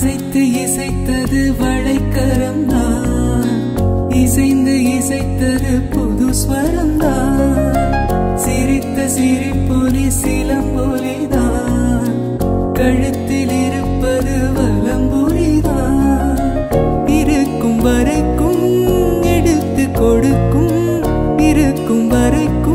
அசைத்து இசைத்தது வளைக்கரம்தான், இசைந்து இசைத்தது புது ஸ்வரம்தான். சிரித்த சிரிப்பொலி சிலம்பொலிதான், கழுத்தில் இருப்பது வலம்புரிதான். இருக்கும் வரைக்கும் எடுத்து கொடுக்கும், இருக்கும் வரைக்கும்